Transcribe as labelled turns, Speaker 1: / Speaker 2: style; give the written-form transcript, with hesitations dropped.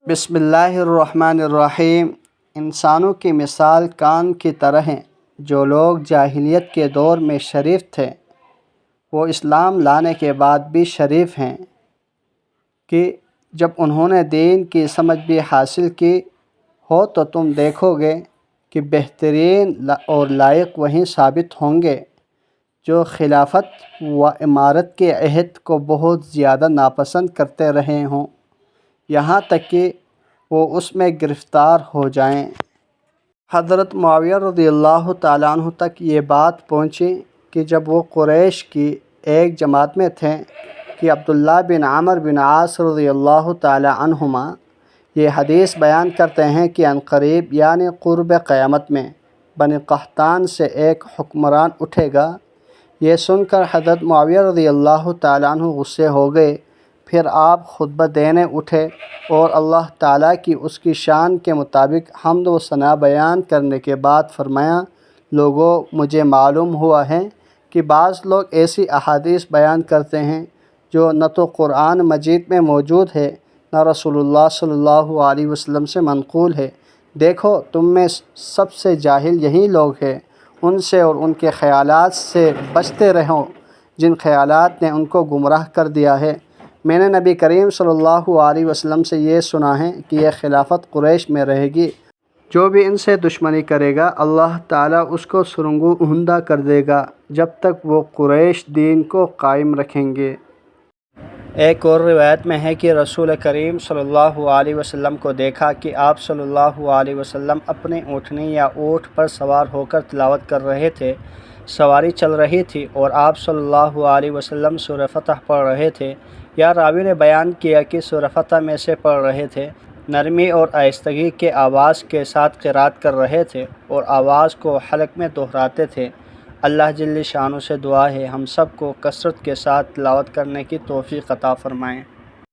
Speaker 1: بسم اللہ الرحمن الرحیم۔ انسانوں کی مثال کان کی طرح ہیں۔ جو لوگ جاہلیت کے دور میں شریف تھے وہ اسلام لانے کے بعد بھی شریف ہیں کہ جب انہوں نے دین کی سمجھ بھی حاصل کی ہو تو تم دیکھو گے کہ بہترین اور لائق وہی ثابت ہوں گے جو خلافت و امارت کے عہد کو بہت زیادہ ناپسند کرتے رہے ہوں، یہاں تک کہ وہ اس میں گرفتار ہو جائیں۔ حضرت معاویہ رضی اللہ تعالیٰ عنہ تک یہ بات پہنچی کہ جب وہ قریش کی ایک جماعت میں تھے کہ عبداللہ بن عمرو بن عاص رضی اللہ تعالیٰ عنہما یہ حدیث بیان کرتے ہیں کہ عنقریب یعنی قرب قیامت میں بنی قحطان سے ایک حکمران اٹھے گا۔ یہ سن کر حضرت معاویہ رضی اللہ تعالیٰ عنہ غصے ہو گئے۔ پھر آپ خطبہ دینے اٹھے اور اللہ تعالیٰ کی اس کی شان کے مطابق حمد و ثنا بیان کرنے کے بعد فرمایا، لوگو مجھے معلوم ہوا ہے کہ بعض لوگ ایسی احادیث بیان کرتے ہیں جو نہ تو قرآن مجید میں موجود ہے نہ رسول اللہ صلی اللہ علیہ وسلم سے منقول ہے۔ دیکھو تم میں سب سے جاہل یہی لوگ ہیں، ان سے اور ان کے خیالات سے بچتے رہو جن خیالات نے ان کو گمراہ کر دیا ہے۔ میں نے نبی کریم صلی اللہ علیہ وسلم سے یہ سنا ہے کہ یہ خلافت قریش میں رہے گی۔ جو بھی ان سے دشمنی کرے گا اللہ تعالیٰ اس کو سرنگوں اہندہ کر دے گا جب تک وہ قریش دین کو قائم رکھیں گے۔ ایک اور روایت میں ہے کہ رسول کریم صلی اللہ علیہ وسلم کو دیکھا کہ آپ صلی اللہ علیہ وسلم اپنی اونٹنی یا اونٹ پر سوار ہو کر تلاوت کر رہے تھے۔ سواری چل رہی تھی اور آپ صلی اللہ علیہ وسلم سورہ فتح پڑھ رہے تھے، یا راوی نے بیان کیا کہ سورہ فتح میں سے پڑھ رہے تھے۔ نرمی اور آہستگی کے آواز کے ساتھ قرات کر رہے تھے اور آواز کو حلق میں دہراتے تھے۔ اللہ جل شانہ سے دعا ہے ہم سب کو کثرت کے ساتھ تلاوت کرنے کی توفیق عطا فرمائیں۔